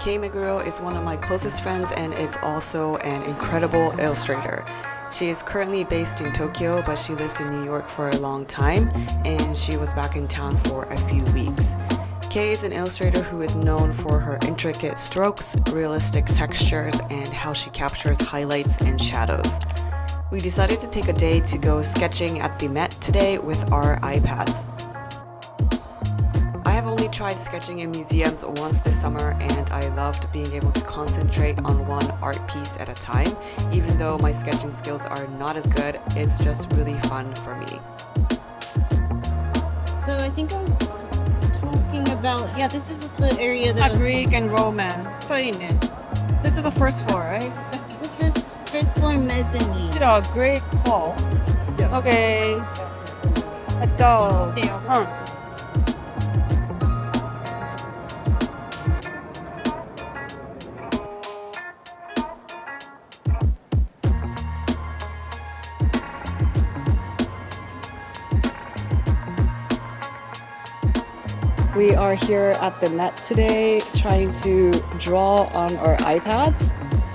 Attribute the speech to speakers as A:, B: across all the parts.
A: Kei is one of my closest friends and is also an incredible illustrator. She is currently based in Tokyo, but she lived in New York for a long time and she was back in town for a few weeks. Kei is an illustrator who is known for her intricate strokes, realistic textures, and how she captures highlights and shadows. We decided to take a day to go sketching at the Met today with our iPads. I have only tried sketching in museums once this summer and I loved being able to concentrate on one art piece at a time. Even though my sketching skills are not as good, it's just really fun for me.
B: So I think I was talking about, this is the area that
C: Greek and Roman. So this is the first floor, right?
B: This is first floor mezzanine.
C: Great hall. Okay. Let's go.
D: We are here at the Met today trying to draw on our iPads.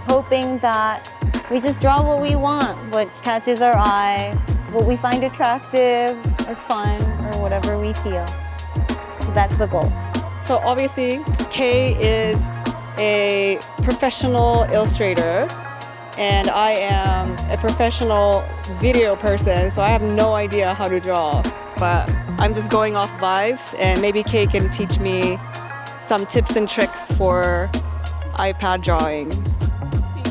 E: Hoping that we just draw what we want, what catches our eye, what we find attractive or fun or whatever we feel. So that's the goal.
D: So obviously, Kei is a professional illustrator and I am a professional video person, so I have no idea how to draw. But I'm just going off vibes and maybe Kei can teach me some tips and tricks for iPad drawing.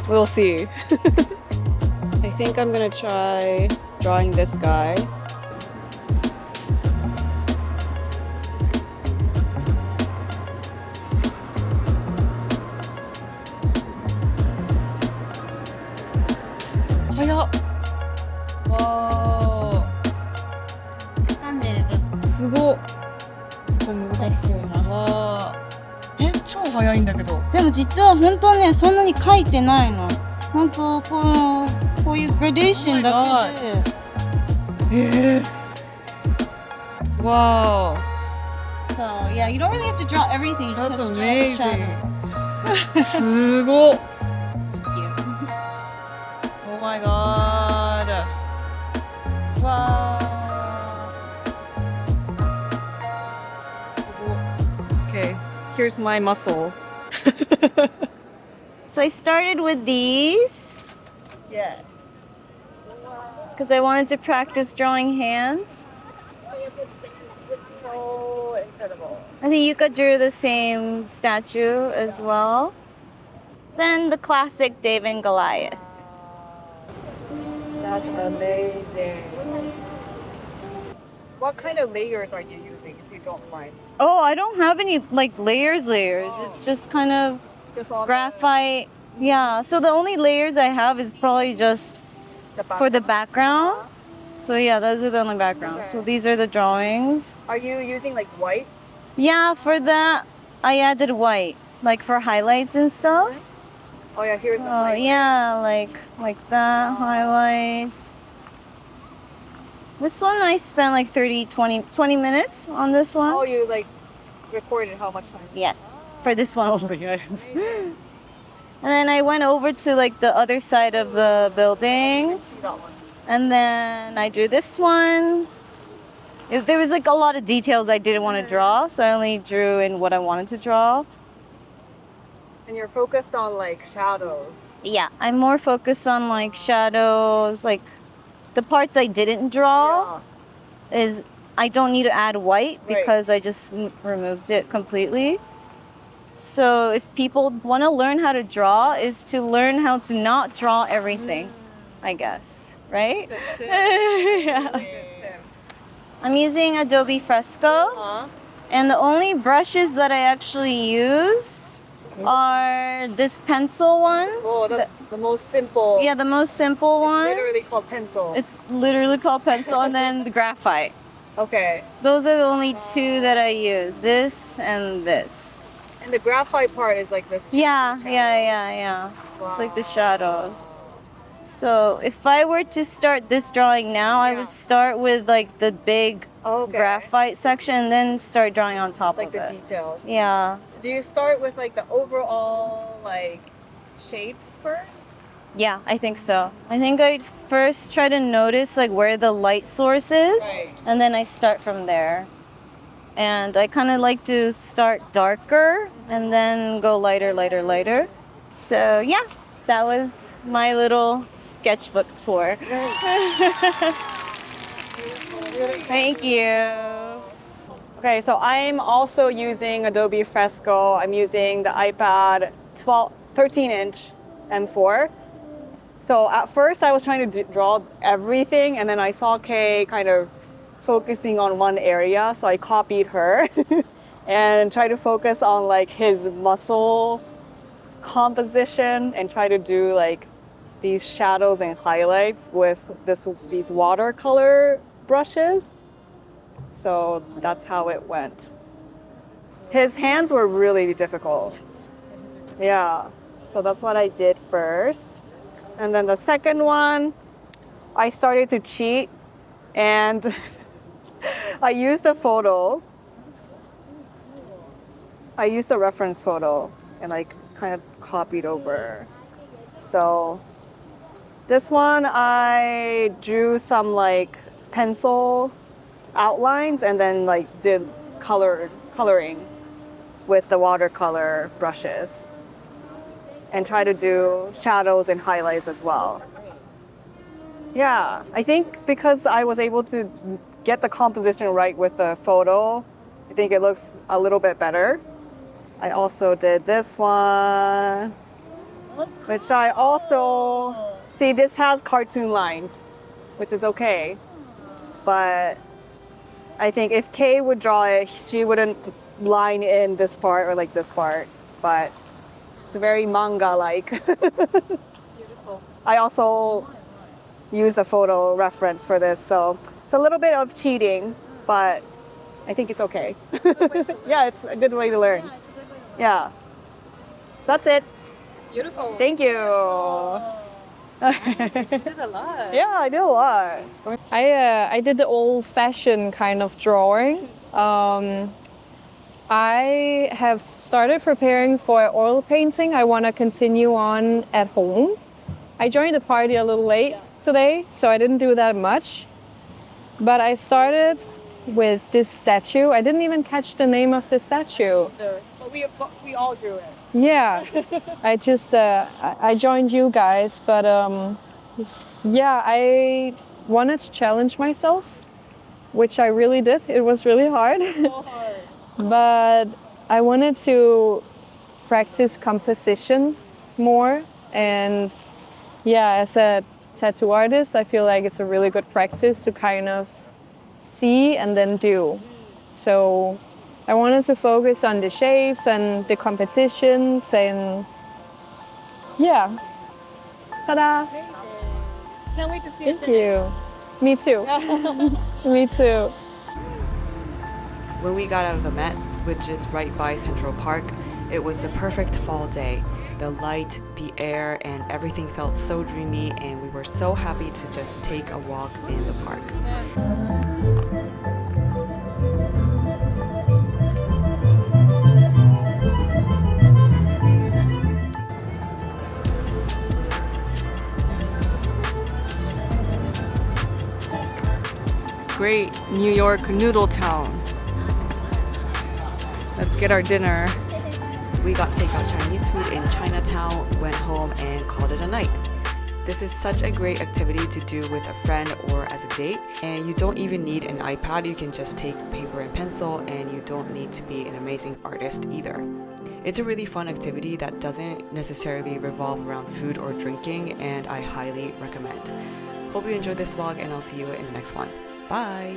D: We'll see. I think I'm gonna try drawing this guy. Wow.
B: でも実は本当ね、そんなに書いてないの。本当こういうグラデーションだけで。
C: Wow.
B: So yeah, you don't really have to draw everything. You just have to draw the shadows.
C: すごっ。Oh my god. Wow. Okay, here's my muscle.
E: So I started with these.
D: Yeah.
E: Because I wanted to practice drawing hands.
D: So incredible.
E: I think Yuka drew the same statue as well. Then the classic David and Goliath.
D: That's amazing. What kind of layers are you using if you don't mind?
E: Oh, I don't have any layers. It's just kind of
D: Just all
E: graphite. Yeah, so the only layers I have is probably just for the background. So yeah, those are the only backgrounds.
D: Okay.
E: So these are the drawings.
D: Are you using white?
E: Yeah, for that I added white, for highlights and stuff.
D: Oh yeah, here's the
E: Oh
D: highlight.
E: yeah, like that, highlights. This one I spent 20 minutes on this one.
D: Oh, you recorded how much time?
E: Yes, for this one over here. And then I went over to the other side of the building.
D: See that one.
E: And then I drew this one. There was a lot of details I didn't want to draw, so I only drew in what I wanted to draw.
D: And you're focused on shadows.
E: Yeah, I'm more focused on shadows, the parts I didn't draw is I don't need to add white because I just removed it completely. So if people want to learn how to draw, is to learn how to not draw everything, I guess, right? Yeah. I'm using Adobe Fresco, and the only brushes that I actually use are this pencil one.
D: Oh, the most simple.
E: Yeah, the most simple one.
D: Literally called pencil.
E: It's literally called pencil, and then the graphite.
D: Okay.
E: Those are the only two that I use, this and this.
D: And the graphite part is this.
E: Yeah.
D: Wow.
E: It's the shadows. So if I were to start this drawing now, I would start with like the big graphite section and then start drawing on top
D: Like
E: of
D: the
E: it.
D: details.
E: Yeah.
D: So do you start with like the overall like shapes first?
E: Yeah, I think so. I think I'd first try to notice like where the light source is, and then I start from there. And I kind of like to start darker and then go lighter, lighter, lighter. So yeah, that was my little sketchbook tour. Thank you.
D: Okay, so I'm also using Adobe Fresco. I'm using the iPad 13-inch M4. So at first I was trying to draw everything, and then I saw Kei kind of focusing on one area, so I copied her and tried to focus on like his muscle composition and try to do like these shadows and highlights with these watercolor brushes. So that's how it went. His hands were really difficult. Yeah, so that's what I did first. And then the second one, I started to cheat and I used a photo. I used a reference photo and like kind of copied over. So this one, I drew some like pencil outlines and then like did coloring with the watercolor brushes and try to do shadows and highlights as well. Yeah, I think because I was able to get the composition right with the photo, I think it looks a little bit better. I also did this one, which I also, see this has cartoon lines, which is okay. But I think if Kei would draw it, she wouldn't line in this part or like this part, but it's very manga-like. Beautiful. I also use a photo reference for this, so it's a little bit of cheating, but I think it's okay. Yeah, it's a good way to learn. Yeah. So that's it.
C: Beautiful.
D: Thank you.
C: You did a lot.
D: Yeah, I did a lot.
F: I did the old-fashioned kind of drawing. I have started preparing for oil painting. I want to continue on at home. I joined the party a little late today, so I didn't do that much. But I started with this statue. I didn't even catch the name of the statue.
D: But we all drew it.
F: Yeah, I just I joined you guys, but yeah, I wanted to challenge myself, which I really did. It was really hard.
D: So hard.
F: But I wanted to practice composition more, and yeah, as a tattoo artist, I feel like it's a really good practice to kind of see and then do. So I wanted to focus on the shapes and the competitions, and yeah. Ta-da!
D: Can't wait to see it.
F: Thank you. Me too. Me too.
A: When we got out of the Met, which is right by Central Park, it was the perfect fall day. The light, the air, and everything felt so dreamy, and we were so happy to just take a walk in the park. Great New York noodle town. Let's get our dinner. We got takeout Chinese food in Chinatown, went home, and called it a night. This is such a great activity to do with a friend or as a date, and you don't even need an iPad. You can just take paper and pencil, and you don't need to be an amazing artist either. It's a really fun activity that doesn't necessarily revolve around food or drinking, and I highly recommend. Hope you enjoyed this vlog, and I'll see you in the next one. Bye!